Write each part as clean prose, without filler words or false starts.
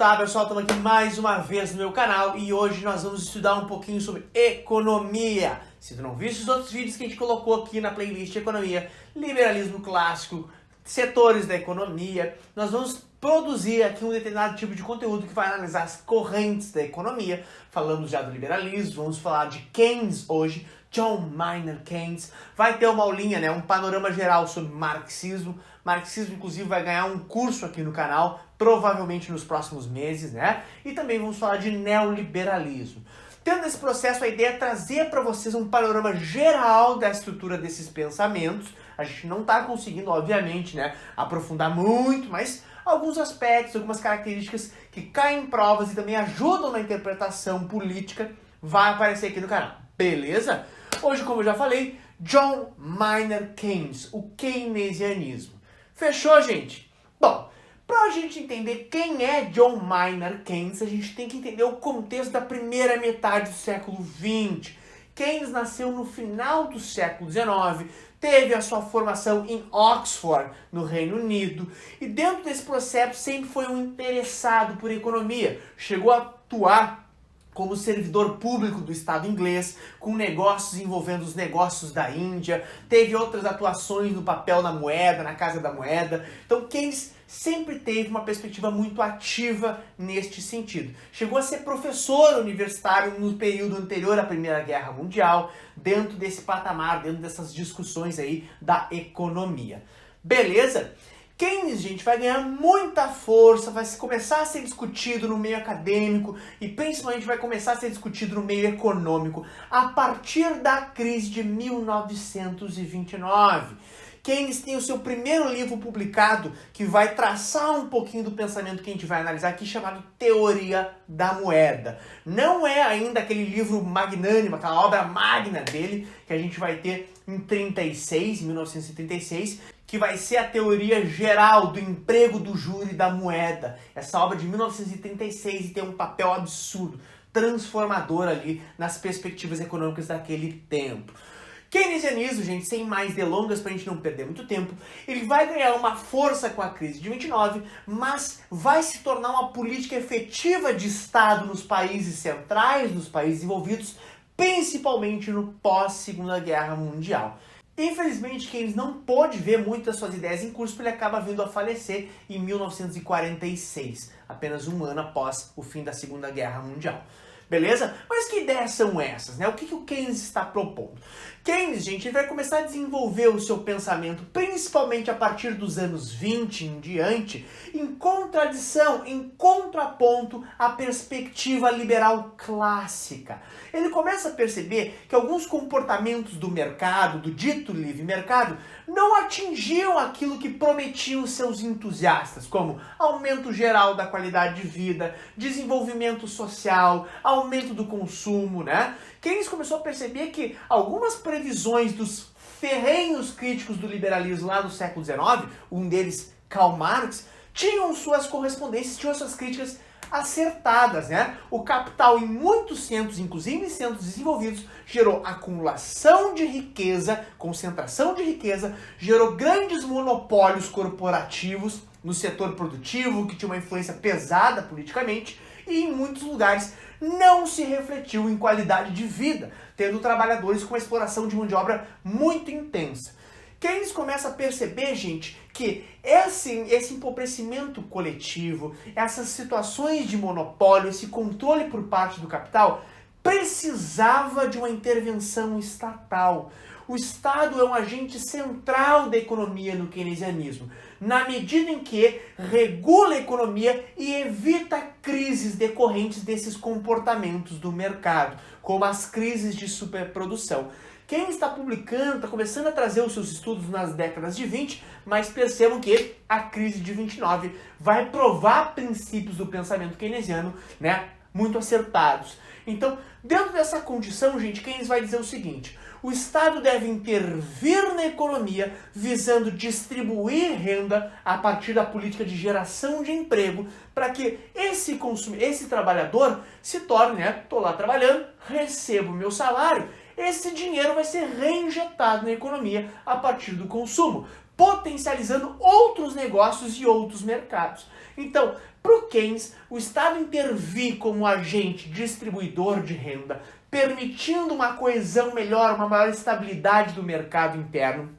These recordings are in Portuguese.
Olá pessoal, estamos aqui mais uma vez no meu canal e hoje nós vamos estudar um pouquinho sobre economia. Se tu não viste os outros vídeos que a gente colocou aqui na playlist de economia, liberalismo clássico, setores da economia, nós vamos produzir aqui um determinado tipo de conteúdo que vai analisar as correntes da economia. Falamos já do liberalismo, vamos falar de Keynes hoje, John Maynard Keynes. Vai ter uma aulinha, né, um panorama geral sobre marxismo. Marxismo, inclusive, vai ganhar um curso aqui no canal, provavelmente nos próximos meses, né? E também vamos falar de neoliberalismo. Tendo esse processo, a ideia é trazer para vocês um panorama geral da estrutura desses pensamentos. A gente não está conseguindo, obviamente, né, aprofundar muito, mas alguns aspectos, algumas características que caem em provas e também ajudam na interpretação política vai aparecer aqui no canal, beleza? Hoje, como eu já falei, John Maynard Keynes, o keynesianismo. Fechou, gente? Bom, para a gente entender quem é John Maynard Keynes, a gente tem que entender o contexto da primeira metade do século XX. Keynes nasceu no final do século XIX, teve a sua formação em Oxford, no Reino Unido, e dentro desse processo sempre foi um interessado por economia. Chegou a atuar como servidor público do Estado inglês, com negócios envolvendo os negócios da Índia, teve outras atuações no papel na moeda, na Casa da Moeda. Então Keynes sempre teve uma perspectiva muito ativa neste sentido. Chegou a ser professor universitário no período anterior à Primeira Guerra Mundial, dentro desse patamar, dentro dessas discussões aí da economia. Beleza? Keynes, gente, vai ganhar muita força, vai começar a ser discutido no meio acadêmico e principalmente vai começar a ser discutido no meio econômico a partir da crise de 1929. Keynes tem o seu primeiro livro publicado que vai traçar um pouquinho do pensamento que a gente vai analisar aqui, chamado Teoria da Moeda. Não é ainda aquele livro magnânimo, aquela obra magna dele que a gente vai ter em 1936, que vai ser a teoria geral do emprego do juro e da moeda. Essa obra de 1936 e tem um papel absurdo, transformador ali nas perspectivas econômicas daquele tempo. Keynesianismo, gente, sem mais delongas para a gente não perder muito tempo, ele vai ganhar uma força com a crise de 29, mas vai se tornar uma política efetiva de Estado nos países centrais, nos países envolvidos, principalmente no pós-Segunda Guerra Mundial. Infelizmente, Keynes não pôde ver muitas suas ideias em curso, porque ele acaba vindo a falecer em 1946, apenas um ano após o fim da Segunda Guerra Mundial. Beleza? Mas que ideias são essas, né? O que o Keynes está propondo? Keynes, gente, ele vai começar a desenvolver o seu pensamento, principalmente a partir dos anos 20 em diante, em contradição, em contraponto à perspectiva liberal clássica. Ele começa a perceber que alguns comportamentos do mercado, do dito livre mercado, não atingiam aquilo que prometiam seus entusiastas, como aumento geral da qualidade de vida, desenvolvimento social, aumento do consumo, né? Keynes começou a perceber que algumas previsões dos ferrenhos críticos do liberalismo lá no século XIX, um deles Karl Marx, tinham suas correspondências, tinham suas críticas acertadas, né? O capital em muitos centros, inclusive em centros desenvolvidos, gerou acumulação de riqueza, concentração de riqueza, gerou grandes monopólios corporativos no setor produtivo, que tinha uma influência pesada politicamente, e em muitos lugares não se refletiu em qualidade de vida, tendo trabalhadores com uma exploração de mão de obra muito intensa. Keynes começa a perceber, gente, que esse empobrecimento coletivo, essas situações de monopólio, esse controle por parte do capital, precisava de uma intervenção estatal. O Estado é um agente central da economia no keynesianismo, na medida em que regula a economia e evita crises decorrentes desses comportamentos do mercado, como as crises de superprodução. Quem está publicando, está começando a trazer os seus estudos nas décadas de 20, mas percebam que a crise de 29 vai provar princípios do pensamento keynesiano, né, muito acertados. Então, dentro dessa condição, gente, Keynes vai dizer o seguinte: o Estado deve intervir na economia visando distribuir renda a partir da política de geração de emprego para que esse trabalhador se torne, né, estou lá trabalhando, recebo o meu salário, esse dinheiro vai ser reinjetado na economia a partir do consumo, potencializando outros negócios e outros mercados. Então, para o Keynes, o Estado intervir como agente distribuidor de renda, permitindo uma coesão melhor, uma maior estabilidade do mercado interno,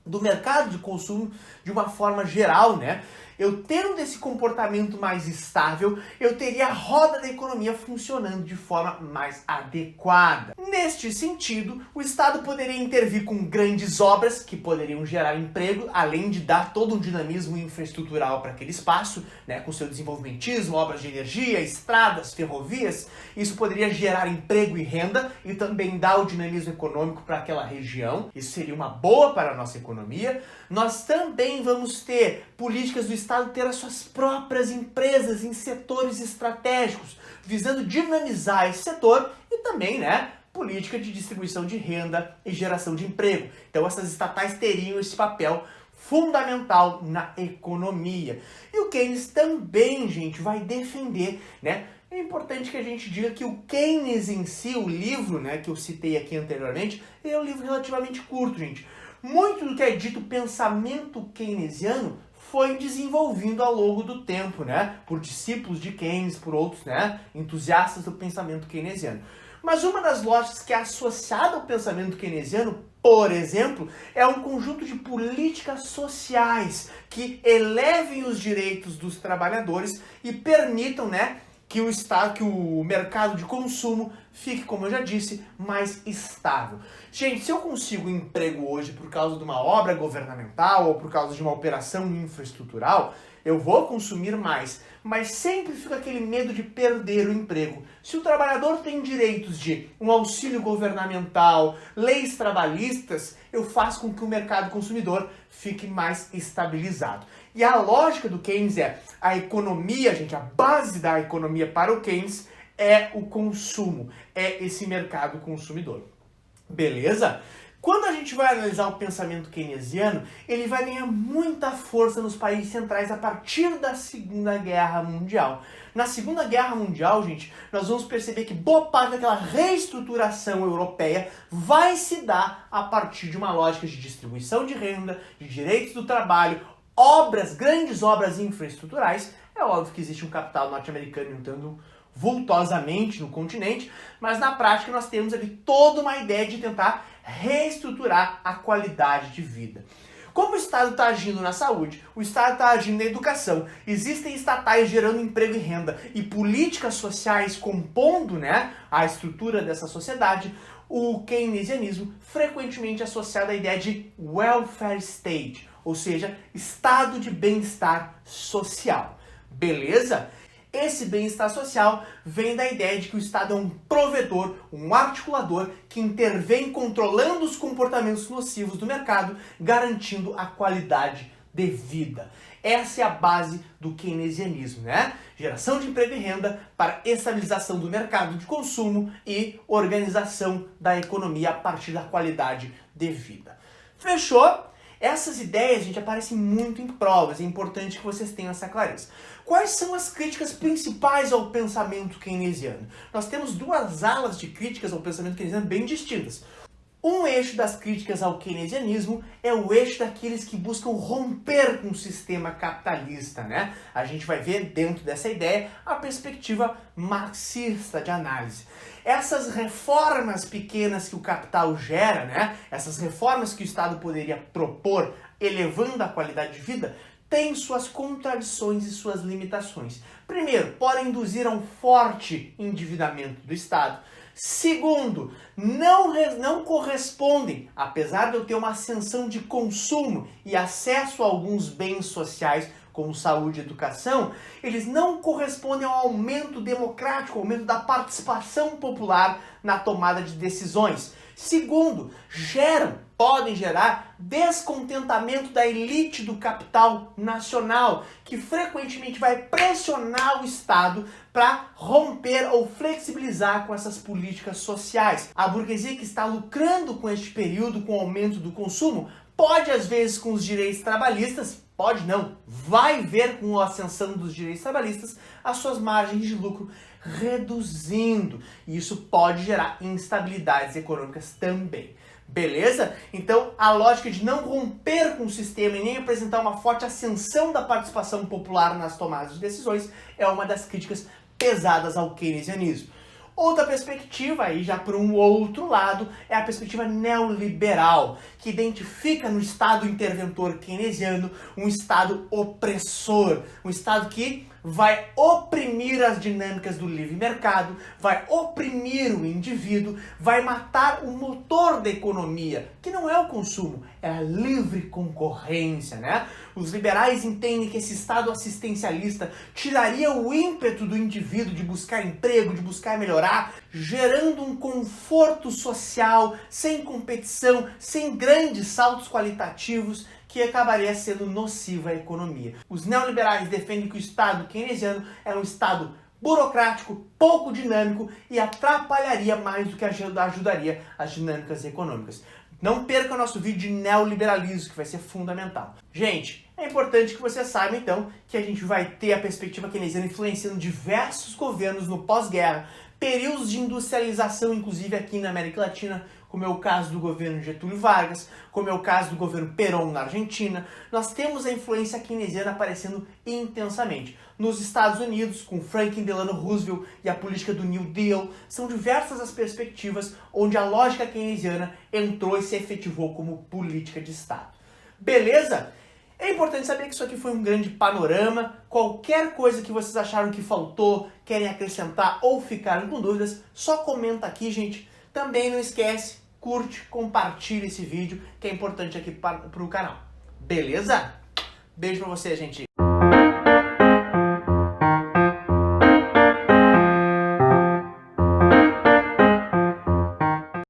do mercado de consumo de uma forma geral, né? Eu tendo esse comportamento mais estável, eu teria a roda da economia funcionando de forma mais adequada. Neste sentido, o Estado poderia intervir com grandes obras que poderiam gerar emprego, além de dar todo um dinamismo infraestrutural para aquele espaço, né, com seu desenvolvimentismo, obras de energia, estradas, ferrovias. Isso poderia gerar emprego e renda e também dar o dinamismo econômico para aquela região. Isso seria uma boa para a nossa economia. Nós também vamos ter políticas do Estado ter as suas próprias empresas em setores estratégicos, visando dinamizar esse setor e também, né, política de distribuição de renda e geração de emprego. Então essas estatais teriam esse papel fundamental na economia. E o Keynes também, gente, vai defender, né? É importante que a gente diga que o Keynes em si, o livro, né, que eu citei aqui anteriormente, é um livro relativamente curto, gente. Muito do que é dito pensamento keynesiano foi desenvolvido ao longo do tempo, né? Por discípulos de Keynes, por outros, né, entusiastas do pensamento keynesiano. Mas uma das lógicas que é associada ao pensamento keynesiano, por exemplo, é um conjunto de políticas sociais que elevem os direitos dos trabalhadores e permitam, né, que o Estado, que o mercado de consumo fique, como eu já disse, mais estável. Gente, se eu consigo um emprego hoje por causa de uma obra governamental ou por causa de uma operação infraestrutural, eu vou consumir mais, mas sempre fica aquele medo de perder o emprego. Se o trabalhador tem direitos de um auxílio governamental, leis trabalhistas, eu faço com que o mercado consumidor fique mais estabilizado. E a lógica do Keynes é a economia, gente, a base da economia para o Keynes é o consumo, é esse mercado consumidor. Beleza? Quando a gente vai analisar o pensamento keynesiano, ele vai ganhar muita força nos países centrais a partir da Segunda Guerra Mundial. Na Segunda Guerra Mundial, gente, nós vamos perceber que boa parte daquela reestruturação europeia vai se dar a partir de uma lógica de distribuição de renda, de direitos do trabalho, obras, grandes obras infraestruturais. É óbvio que existe um capital norte-americano entrando vultosamente no continente, mas na prática nós temos ali toda uma ideia de tentar reestruturar a qualidade de vida. Como o Estado está agindo na saúde, o Estado está agindo na educação, existem estatais gerando emprego e renda e políticas sociais compondo, né, a estrutura dessa sociedade, o keynesianismo frequentemente é associado à ideia de welfare state, ou seja, estado de bem-estar social. Beleza? Esse bem-estar social vem da ideia de que o Estado é um provedor, um articulador que intervém controlando os comportamentos nocivos do mercado, garantindo a qualidade de vida. Essa é a base do keynesianismo, né? Geração de emprego e renda para estabilização do mercado de consumo e organização da economia a partir da qualidade de vida. Fechou? Essas ideias, gente, aparecem muito em provas, é importante que vocês tenham essa clareza. Quais são as críticas principais ao pensamento keynesiano? Nós temos duas alas de críticas ao pensamento keynesiano bem distintas. Um eixo das críticas ao keynesianismo é o eixo daqueles que buscam romper com o sistema capitalista, né? A gente vai ver dentro dessa ideia a perspectiva marxista de análise. Essas reformas pequenas que o capital gera, né? Essas reformas que o Estado poderia propor, elevando a qualidade de vida, têm suas contradições e suas limitações. Primeiro, podem induzir a um forte endividamento do Estado. Segundo, não correspondem, apesar de eu ter uma ascensão de consumo e acesso a alguns bens sociais, como saúde e educação, eles não correspondem ao aumento democrático, ao aumento da participação popular na tomada de decisões. Segundo, podem gerar descontentamento da elite do capital nacional, que frequentemente vai pressionar o Estado para romper ou flexibilizar com essas políticas sociais. A burguesia que está lucrando com este período, com o aumento do consumo, pode às vezes com os direitos trabalhistas, pode não, vai ver com a ascensão dos direitos trabalhistas as suas margens de lucro reduzindo. E isso pode gerar instabilidades econômicas também. Beleza? Então, a lógica de não romper com o sistema e nem apresentar uma forte ascensão da participação popular nas tomadas de decisões é uma das críticas pesadas ao keynesianismo. Outra perspectiva, aí já por um outro lado, é a perspectiva neoliberal, que identifica no Estado interventor keynesiano um Estado opressor, um Estado que vai oprimir as dinâmicas do livre mercado, vai oprimir o indivíduo, vai matar o motor da economia, que não é o consumo, é a livre concorrência, né? Os liberais entendem que esse Estado assistencialista tiraria o ímpeto do indivíduo de buscar emprego, de buscar melhorar, gerando um conforto social, sem competição, sem grandes saltos qualitativos, que acabaria sendo nociva à economia. Os neoliberais defendem que o Estado keynesiano é um Estado burocrático, pouco dinâmico e atrapalharia mais do que ajudaria as dinâmicas econômicas. Não perca o nosso vídeo de neoliberalismo, que vai ser fundamental. Gente, é importante que você saiba, então, que a gente vai ter a perspectiva keynesiana influenciando diversos governos no pós-guerra, períodos de industrialização, inclusive aqui na América Latina, como é o caso do governo Getúlio Vargas, como é o caso do governo Perón na Argentina. Nós temos a influência keynesiana aparecendo intensamente. Nos Estados Unidos, com Franklin Delano Roosevelt e a política do New Deal, são diversas as perspectivas onde a lógica keynesiana entrou e se efetivou como política de Estado. Beleza? É importante saber que isso aqui foi um grande panorama. Qualquer coisa que vocês acharam que faltou, querem acrescentar ou ficaram com dúvidas, só comenta aqui, gente. Também não esquece, curte, compartilha esse vídeo, que é importante aqui para o canal. Beleza? Beijo pra você, gente.